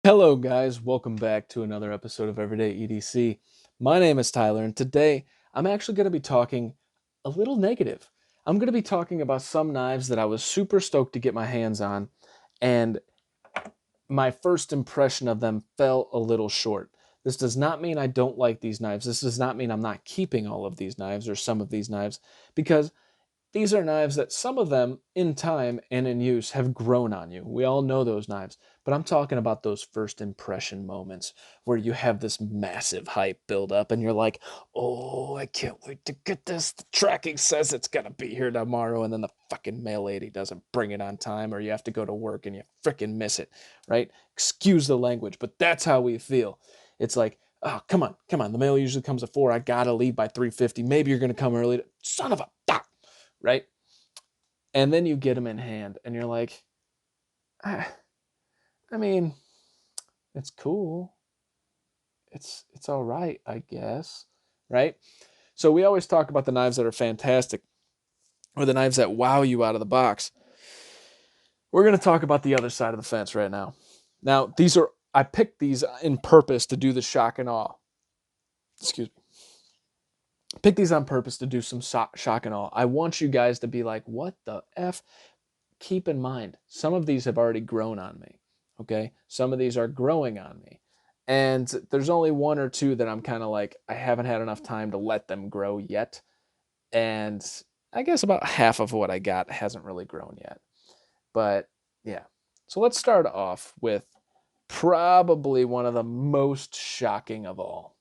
Hello, guys. Welcome back to another episode of Everyday EDC. My name is Tyler, and today I'm actually going to be talking a little negative. I'm going to be talking about some knives that I was super stoked to get my hands on, and my first impression of them fell a little short. This does not mean I don't like these knives. This does not mean I'm not keeping all of these knives or some of these knives, because these are knives that some of them, in time and in use, have grown on you. We all know those knives, but I'm talking about those first impression moments where you have this massive hype build up and you're like, oh, I can't wait to get this. The tracking says it's going to be here tomorrow, and then the fucking mail lady doesn't bring it on time, or you have to go to work and you freaking miss it, right? Excuse the language, but that's how we feel. It's like, oh, come on, come on. The mail usually comes at 4. I got to leave by 3:50. Maybe you're going to come early. Son of a... right? And then you get them in hand and you're like, I mean, it's cool. It's all right, I guess, right? So we always talk about the knives that are fantastic or the knives that wow you out of the box. We're going to talk about the other side of the fence right now. Now, I picked these in purpose to do the shock and awe. Excuse me. Pick these on purpose to do some shock and awe. I want you guys to be like, what the F? Keep in mind, some of these have already grown on me. Okay. Some of these are growing on me. And there's only one or two that I'm kind of like, I haven't had enough time to let them grow yet. And I guess about half of what I got hasn't really grown yet. But yeah. So let's start off with probably one of the most shocking of all.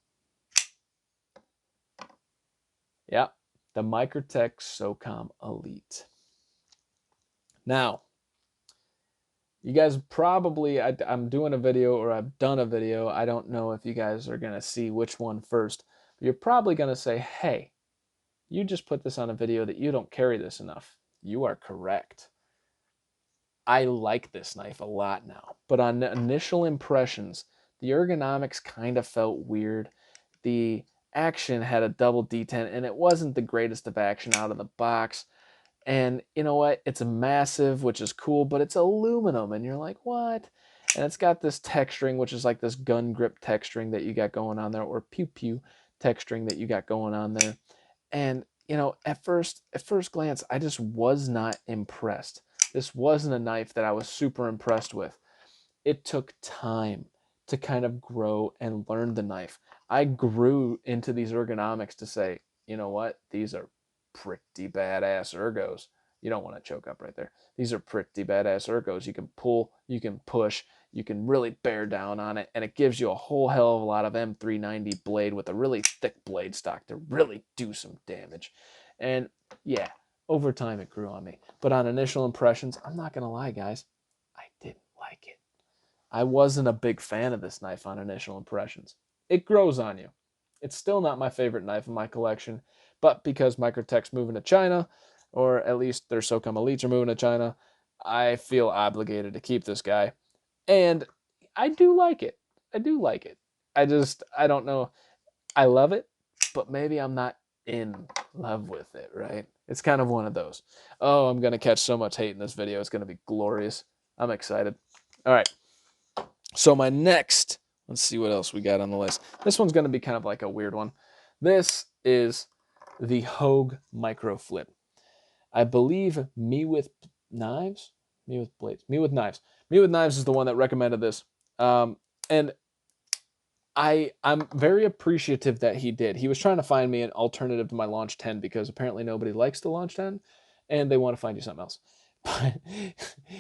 Yeah. The Microtech Socom Elite. Now, you guys probably, I'm doing a video or I've done a video. I don't know if you guys are going to see which one first. But you're probably going to say, hey, you just put this on a video that you don't carry this enough. You are correct. I like this knife a lot now. But on initial impressions, the ergonomics kind of felt weird. The action had a double detent and it wasn't the greatest of action out of the box. And you know what? It's a massive, which is cool, but it's aluminum. And you're like, what? And it's got this texturing, which is like this gun grip texturing that you got going on there, or pew pew texturing that you got going on there. And you know, at first glance, I just was not impressed. This wasn't a knife that I was super impressed with. It took time to kind of grow and learn the knife. I grew into these ergonomics to say, you know what? These are pretty badass ergos. You don't want to choke up right there. These are pretty badass ergos. You can pull, you can push, you can really bear down on it, and it gives you a whole hell of a lot of M390 blade with a really thick blade stock to really do some damage. And yeah, over time it grew on me. But on initial impressions, I'm not going to lie, guys, I didn't like it. I wasn't a big fan of this knife on initial impressions. It grows on you. It's still not my favorite knife in my collection, but because Microtech's moving to China, or at least their Socom Elites are moving to China, I feel obligated to keep this guy. And I do like it. I do like it. I don't know. I love it, but maybe I'm not in love with it, right? It's kind of one of those. Oh, I'm going to catch so much hate in this video. It's going to be glorious. I'm excited. All right. So my next, let's see what else we got on the list. This one's going to be kind of like a weird one. This is the Hogue Microflip. I believe Me With Knives, Me With Blades, Me With Knives. Me With Knives is the one that recommended this. And I'm very appreciative that he did. He was trying to find me an alternative to my Launch 10 because apparently nobody likes the Launch 10 and they want to find you something else. But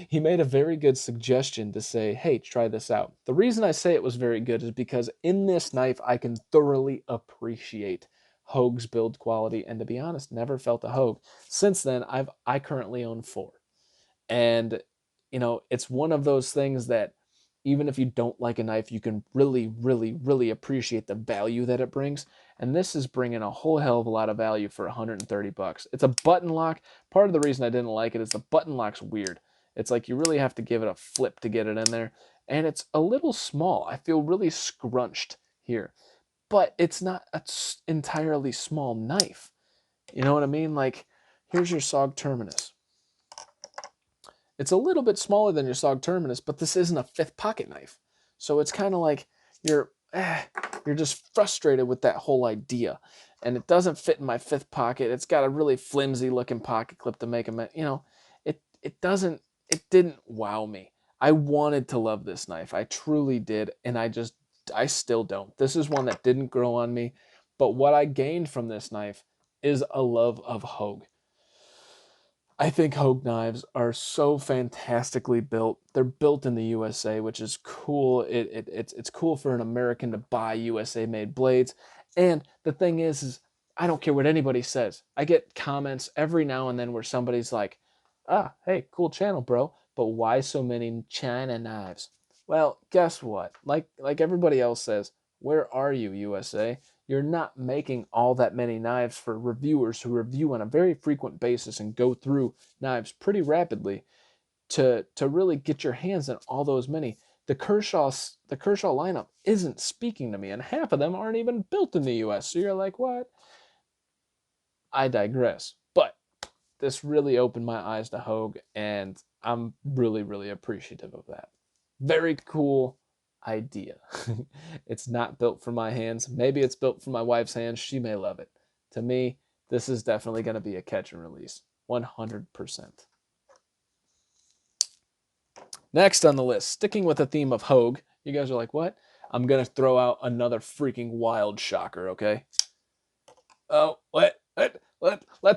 he made a very good suggestion to say, hey, try this out. The reason I say it was very good is because in this knife, I can thoroughly appreciate Hogue's build quality. And to be honest, never felt a Hogue. Since then, I currently own 4. And, you know, it's one of those things that even if you don't like a knife, you can really, really, really appreciate the value that it brings. And this is bringing a whole hell of a lot of value for 130 bucks. It's a button lock. Part of the reason I didn't like it is the button lock's weird. It's like you really have to give it a flip to get it in there. And it's a little small. I feel really scrunched here. But it's not an entirely small knife. You know what I mean? Like, here's your SOG Terminus. It's a little bit smaller than your SOG Terminus, but this isn't a 5th pocket knife. So it's kind of like you're just frustrated with that whole idea. And it doesn't fit in my fifth pocket. It's got a really flimsy looking pocket clip to make them, it didn't wow me. I wanted to love this knife. I truly did. And I still don't. This is one that didn't grow on me. But what I gained from this knife is a love of Hogue. I think Hogue knives are so fantastically built. They're built in the USA, which is cool. It's cool for an American to buy USA-made blades. And the thing is I don't care what anybody says. I get comments every now and then where somebody's like, ah, hey, cool channel, bro, but why so many China knives? Well, guess what? Like everybody else says, where are you, USA? You're not making all that many knives for reviewers who review on a very frequent basis and go through knives pretty rapidly to really get your hands on all those many. The Kershaw lineup isn't speaking to me, and half of them aren't even built in the US. So you're like, what? I digress. But this really opened my eyes to Hogue, and I'm really, really appreciative of that. Very cool idea. It's not built for my hands. Maybe it's built for my wife's hands. She may love it. To me, this is definitely going to be a catch and release. 100%. Next on the list, sticking with the theme of Hogue, you guys are like, what? I'm going to throw out another freaking wild shocker, okay? Oh, let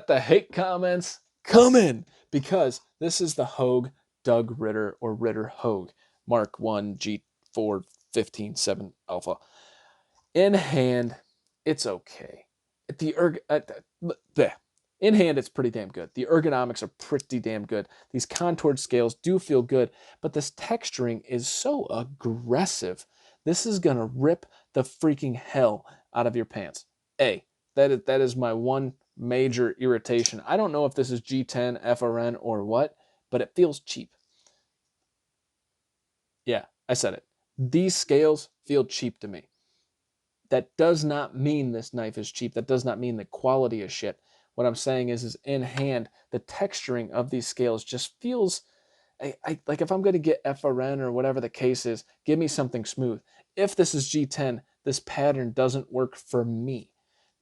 the hate comments come in, because this is the Hogue Doug Ritter, or Ritter Hogue Mark 1 G4 15.7 Alpha. In hand, it's okay. In hand, it's pretty damn good. The ergonomics are pretty damn good. These contoured scales do feel good, but this texturing is so aggressive. This is gonna rip the freaking hell out of your pants. That is my one major irritation. I don't know if this is G10, FRN, or what, but it feels cheap. Yeah, I said it. These scales feel cheap to me. That does not mean this knife is cheap. That does not mean the quality is shit. What I'm saying is in hand, the texturing of these scales just feels, like if I'm going to get FRN or whatever the case is, give me something smooth. If this is G10, this pattern doesn't work for me.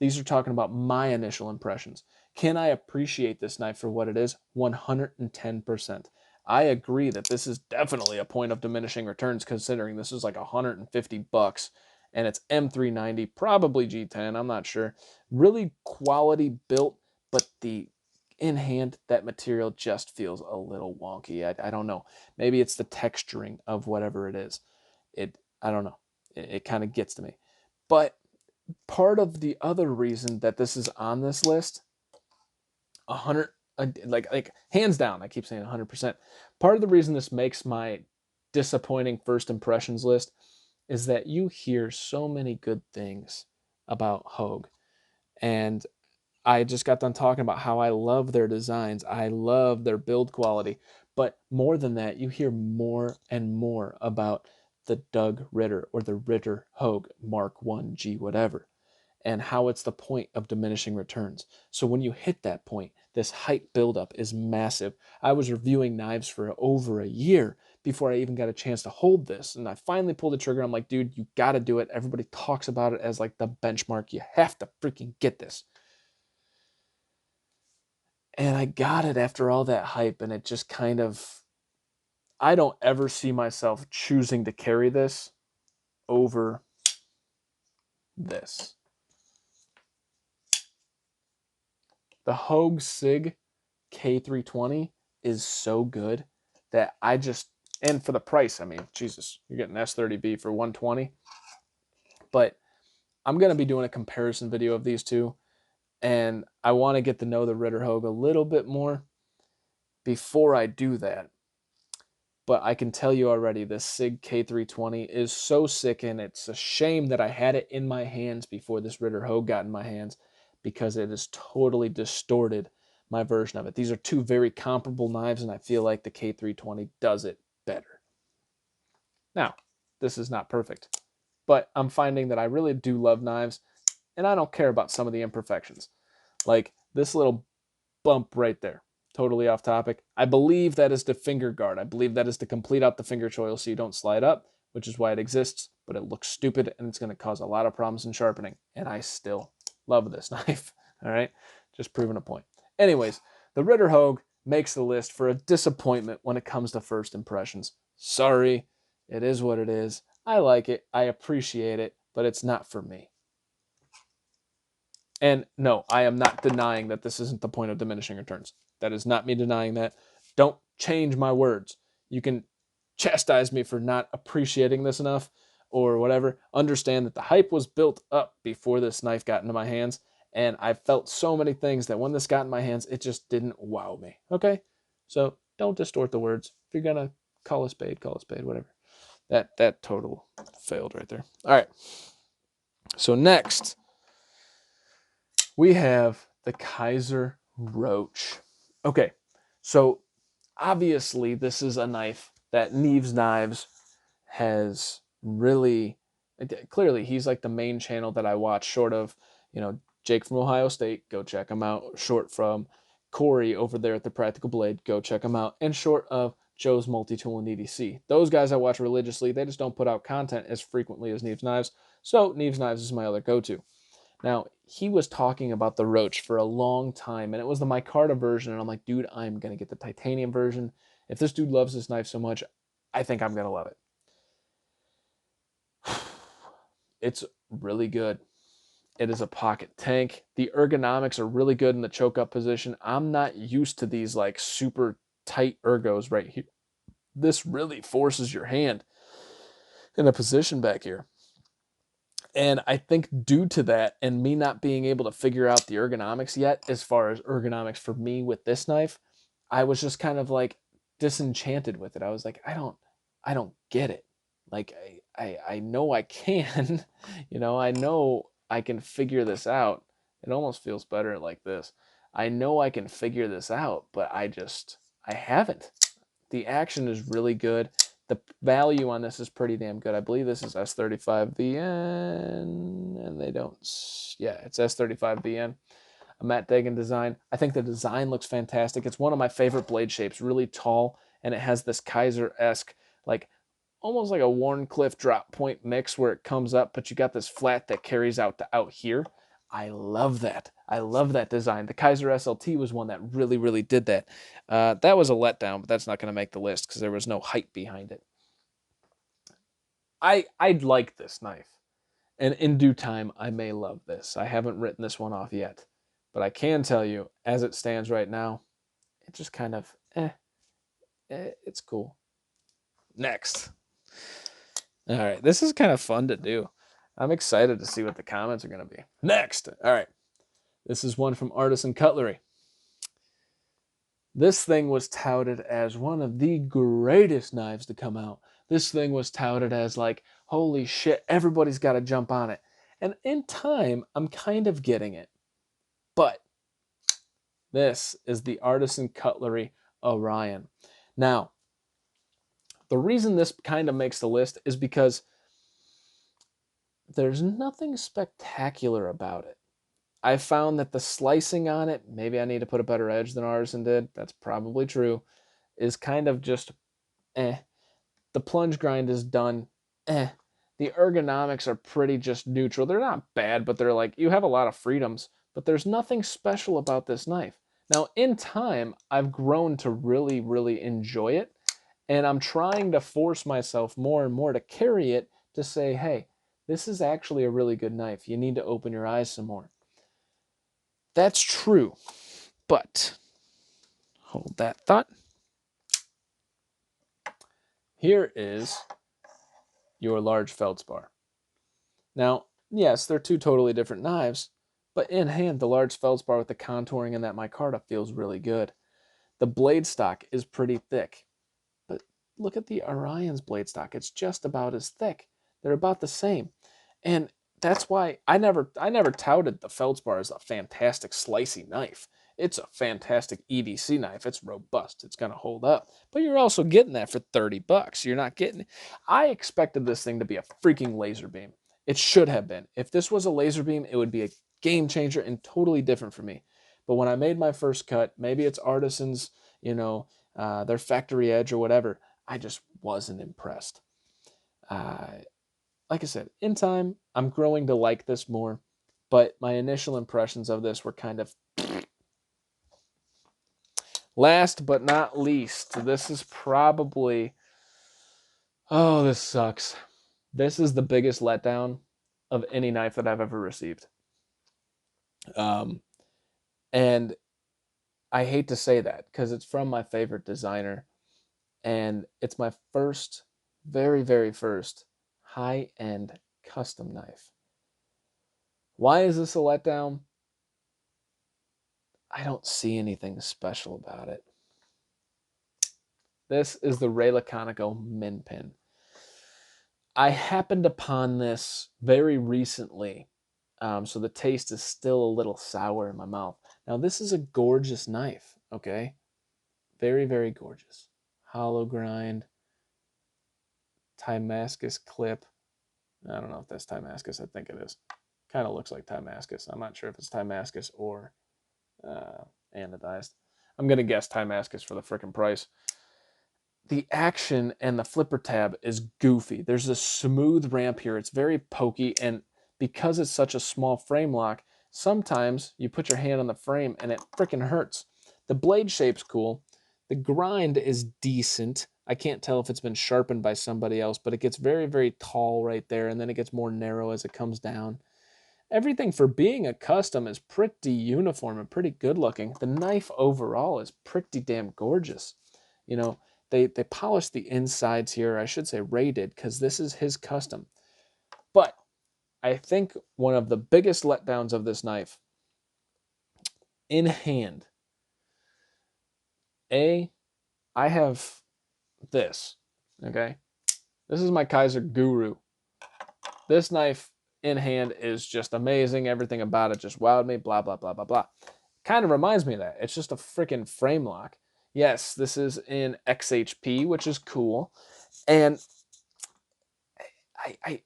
These are talking about my initial impressions. Can I appreciate this knife for what it is? 110%. I agree that this is definitely a point of diminishing returns, considering this is like $150 and it's M390, probably G10, I'm not sure. Really quality built, but the in hand, that material just feels a little wonky. I don't know. Maybe it's the texturing of whatever it is. I don't know. It kind of gets to me. But part of the other reason that this is on this list, 100, like hands down, I keep saying 100%. Part of the reason this makes my disappointing first impressions list is that you hear so many good things about Hogue. And I just got done talking about how I love their designs. I love their build quality. But more than that, you hear more and more about the Doug Ritter, or the Ritter Hogue Mark 1 G whatever, and how it's the point of diminishing returns. So when you hit that point, this hype buildup is massive. I was reviewing knives for over a year before I even got a chance to hold this. And I finally pulled the trigger. I'm like, dude, you got to do it. Everybody talks about it as like the benchmark. You have to freaking get this. And I got it after all that hype, and it just kind of, I don't ever see myself choosing to carry this over this. The Hogue Sig K320 is so good that I just, and for the price, I mean, Jesus, you're getting S30B for 120. But I'm going to be doing a comparison video of these two, and I want to get to know the Ritter Hogue a little bit more before I do that. But I can tell you already, this Sig K320 is so sick, and it's a shame that I had it in my hands before this Ritter Hogue got in my hands, because it has totally distorted my version of it. These are two very comparable knives, and I feel like the K320 does it better. Now, this is not perfect, but I'm finding that I really do love knives, and I don't care about some of the imperfections. Like this little bump right there. Totally off topic. I believe that is the finger guard. I believe that is to complete out the finger choil so you don't slide up. which is why it exists, but it looks stupid and it's going to cause a lot of problems in sharpening. And I still love this knife. All right, just proving a point. Anyways, the Ritter Hogue makes the list for a disappointment when it comes to first impressions. Sorry, it is what it is. I like it, I appreciate it, but it's not for me. And no, I am not denying that this isn't the point of diminishing returns. That is not me denying that. Don't change my words. You can chastise me for not appreciating this enough or whatever. Understand that the hype was built up before this knife got into my hands, and I felt so many things that when this got in my hands, it just didn't wow me. Okay? So don't distort the words. If you're going to call a spade, whatever. That total failed right there. All right. So next, we have the Kaiser Roach. Okay, so obviously this is a knife that Neves Knives has really, clearly he's like the main channel that I watch, short of, you know, Jake from Ohio State, go check him out, short from Corey over there at the Practical Blade, go check him out, and short of Joe's Multi-Tool and EDC. Those guys I watch religiously. They just don't put out content as frequently as Neves Knives, so Neves Knives is my other go-to. Now, he was talking about the Roach for a long time, and it was the micarta version, and I'm like, dude, I'm going to get the titanium version. If this dude loves this knife so much, I think I'm going to love it. It's really good. It is a pocket tank. The ergonomics are really good in the choke-up position. I'm not used to these like super tight ergos right here. This really forces your hand in a position back here. And I think due to that and me not being able to figure out the ergonomics yet, as far as ergonomics for me with this knife, I was just kind of like disenchanted with it. I was like, I don't get it. Like I know I can, you know, I know I can figure this out. It almost feels better like this. I know I can figure this out, but I haven't. The action is really good. The value on this is pretty damn good. I believe this is S35VN, and they don't, yeah, it's S35VN, a Matt Dagan design. I think the design looks fantastic. It's one of my favorite blade shapes, really tall, and it has this Kaiser-esque, like, almost like a Warncliffe drop point mix where it comes up, but you got this flat that carries out to out here. I love that. I love that design. The Kaiser SLT was one that really, really did that. That was a letdown, but that's not going to make the list because there was no hype behind it. I'd like this knife, and in due time, I may love this. I haven't written this one off yet, but I can tell you, as it stands right now, it just kind of, it's cool. Next. All right, this is kind of fun to do. I'm excited to see what the comments are going to be. Next. All right. This is one from Artisan Cutlery. This thing was touted as one of the greatest knives to come out. This thing was touted as like, holy shit, everybody's got to jump on it. And in time, I'm kind of getting it. But this is the Artisan Cutlery Orion. Now, the reason this kind of makes the list is because there's nothing spectacular about it. I found that the slicing on it, maybe I need to put a better edge than Artisan did, that's probably true, is kind of just eh. The plunge grind is done eh. The ergonomics are pretty just neutral. They're not bad, but they're like, you have a lot of freedoms, but there's nothing special about this knife. Now, in time, I've grown to really, really enjoy it, and I'm trying to force myself more and more to carry it to say, hey, this is actually a really good knife. You need to open your eyes some more. That's true, but hold that thought. Here is your large feldspar. Now, yes, they're two totally different knives, but in hand, the large feldspar with the contouring and that micarta feels really good. The blade stock is pretty thick, but look at the Orion's blade stock. It's just about as thick. They're about the same. And that's why I never touted the feldspar as a fantastic slicey knife. It's a fantastic EDC knife. It's robust. It's going to hold up. But you're also getting that for 30 bucks. You're not getting... I expected this thing to be a freaking laser beam. It should have been. If this was a laser beam, it would be a game changer and totally different for me. But when I made my first cut, maybe it's Artisan's, you know, their factory edge or whatever, I just wasn't impressed. Like I said, in time, I'm growing to like this more, but my initial impressions of this were kind of... Last but not least, this is probably... Oh, this sucks. This is the biggest letdown of any knife that I've ever received. And I hate to say that because it's from my favorite designer, and it's my first, very, very first high-end custom knife. Why is this a letdown? I don't see anything special about it. This is the Ray Laconico Min Pin. I happened upon this very recently, so the taste is still a little sour in my mouth. Now, this is a gorgeous knife, okay? Very, very gorgeous. Hollow grind, Damascus clip. I don't know if that's Damascus. I think it is. Kind of looks like Damascus. I'm not sure if it's Damascus or anodized. I'm going to guess Damascus for the frickin' price. The action and the flipper tab is goofy. There's a smooth ramp here. It's very pokey, and because it's such a small frame lock, sometimes you put your hand on the frame and it frickin' hurts. The blade shape's cool. The grind is decent. I can't tell if it's been sharpened by somebody else, but it gets very, very tall right there, and then it gets more narrow as it comes down. Everything for being a custom is pretty uniform and pretty good looking. The knife overall is pretty damn gorgeous. You know, they polished the insides here. I should say Ray did, because this is his custom. But I think one of the biggest letdowns of this knife, in hand, I have this, okay? This is my Kaiser Guru. This knife in hand is just amazing. Everything about it just wowed me, blah, blah, blah, blah, blah. Kind of reminds me of that. It's just a freaking frame lock. Yes, this is in XHP, which is cool. And I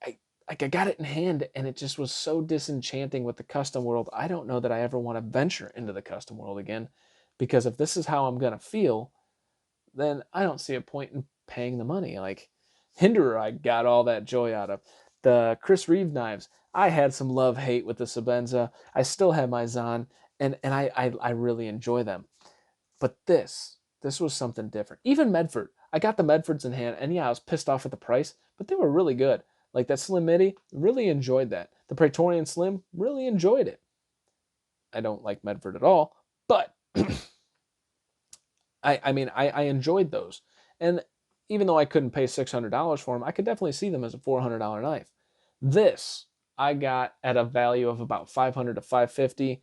got it in hand, and it just was so disenchanting with the custom world. I don't know that I ever want to venture into the custom world again, because if this is how I'm going to feel, then I don't see a point in paying the money. Like Hinderer, I got all that joy out of. The Chris Reeve knives, I had some love-hate with the Sebenza. I still have my Zahn, and I really enjoy them. But this was something different. Even Medford. I got the Medfords in hand, and yeah, I was pissed off at the price, but they were really good. Like that Slim Midi, really enjoyed that. The Praetorian Slim, really enjoyed it. I don't like Medford at all, but I enjoyed those. And even though I couldn't pay $600 for them, I could definitely see them as a $400 knife. This I got at a value of about $500 to $550,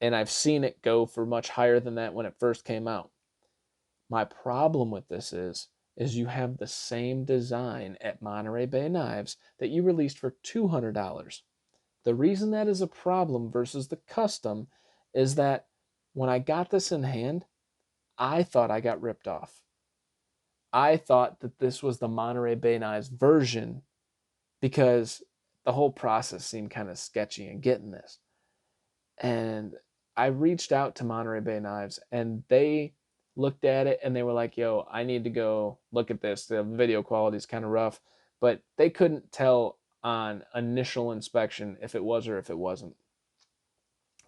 and I've seen it go for much higher than that when it first came out. My problem with this is you have the same design at Monterey Bay Knives that you released for $200. The reason that is a problem versus the custom is that when I got this in hand, I thought I got ripped off. I thought that this was the Monterey Bay Knives version because the whole process seemed kind of sketchy in getting this. And I reached out to Monterey Bay Knives, and they looked at it and they were like, yo, I need to go look at this. The video quality is kind of rough, but they couldn't tell on initial inspection if it was or if it wasn't.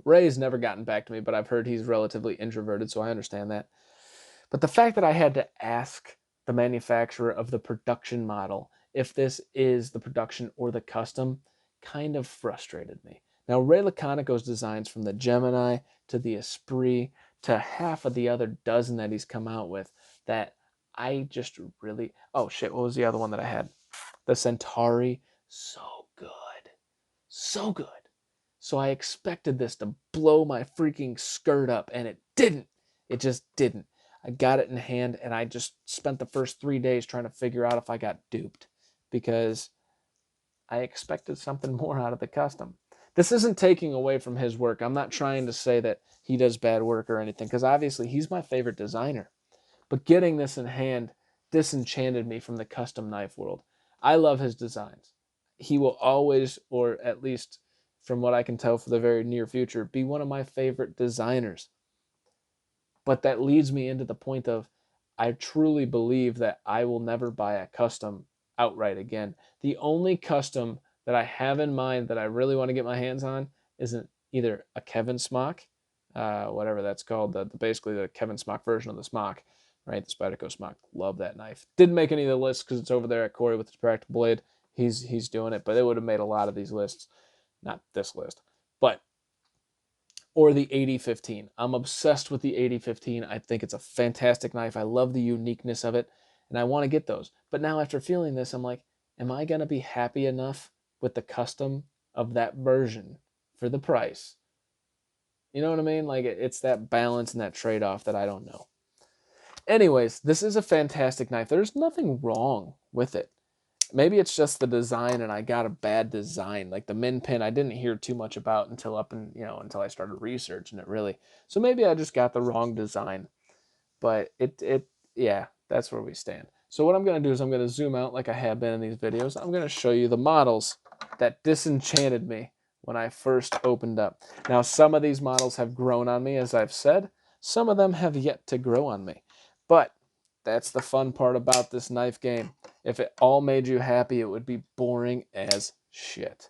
Ray's never gotten back to me, but I've heard he's relatively introverted, so I understand that. But the fact that I had to ask the manufacturer of the production model if this is the production or the custom kind of frustrated me. Now, Ray Laconico's designs, from the Gemini to the Esprit to half of the other dozen that he's come out with, that I just really... Oh, shit, what was the other one that I had? The Centauri. So good. So good. So I expected this to blow my freaking skirt up, and it didn't. It just didn't. I got it in hand, and I just spent the first 3 days trying to figure out if I got duped, because I expected something more out of the custom. This isn't taking away from his work. I'm not trying to say that he does bad work or anything, because obviously he's my favorite designer. But getting this in hand disenchanted me from the custom knife world. I love his designs. He will always, or at least from what I can tell for the very near future, be one of my favorite designers. But that leads me into the point of, I truly believe that I will never buy a custom outright again. The only custom that I have in mind that I really want to get my hands on is either a Kevin smock, whatever that's called, basically the Kevin smock version of the smock, right? The Spyderco smock. Love that knife. Didn't make any of the lists because it's over there at Corey with his practical blade. He's doing it, but it would have made a lot of these lists. Not this list, but or the 8015. I'm obsessed with the 8015. I think it's a fantastic knife. I love the uniqueness of it, and I want to get those. But now after feeling this, I'm like, am I going to be happy enough with the custom of that version for the price? You know what I mean? Like, it's that balance and that trade-off that I don't know. Anyways, this is a fantastic knife. There's nothing wrong with it. Maybe it's just the design and I got a bad design. Like the min pin I didn't hear too much about until until I started researching it really. So maybe I just got the wrong design. But yeah, that's where we stand. So what I'm going to do is I'm going to zoom out like I have been in these videos. I'm going to show you the models that disenchanted me when I first opened up. Now some of these models have grown on me, as I've said. Some of them have yet to grow on me. But that's the fun part about this knife game. If it all made you happy, it would be boring as shit.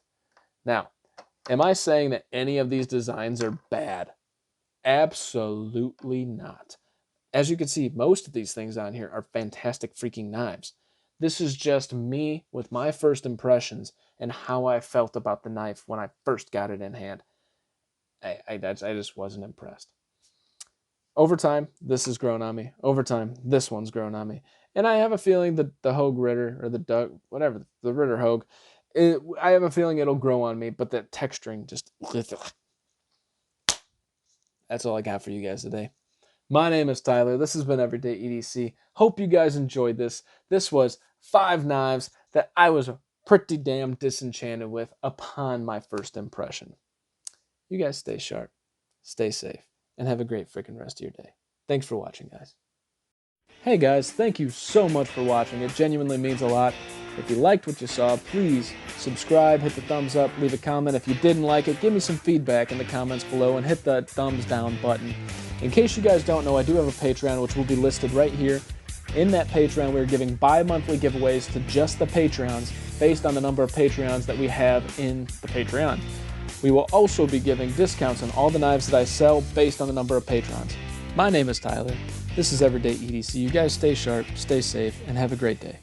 Now, am I saying that any of these designs are bad? Absolutely not. As you can see, most of these things on here are fantastic freaking knives. This is just me with my first impressions and how I felt about the knife when I first got it in hand. I just wasn't impressed. Over time, this has grown on me. Over time, this one's grown on me. And I have a feeling that the Hogue Ritter, or the Doug, whatever, the Ritter Hogue, I have a feeling it'll grow on me, but that texturing just... That's all I got for you guys today. My name is Tyler. This has been Everyday EDC. Hope you guys enjoyed this. This was 5 knives that I was pretty damn disenchanted with upon my first impression. You guys stay sharp, stay safe, and have a great freaking rest of your day. Thanks for watching, guys. Hey guys, thank you so much for watching. It genuinely means a lot. If you liked what you saw, please subscribe, hit the thumbs up, leave a comment. If you didn't like it, give me some feedback in the comments below and hit the thumbs down button. In case you guys don't know, I do have a Patreon, which will be listed right here. In that Patreon, we're giving bi-monthly giveaways to just the Patreons based on the number of Patreons that we have in the Patreon. We will also be giving discounts on all the knives that I sell based on the number of patrons. My name is Tyler. This is Everyday EDC. You guys stay sharp, stay safe, and have a great day.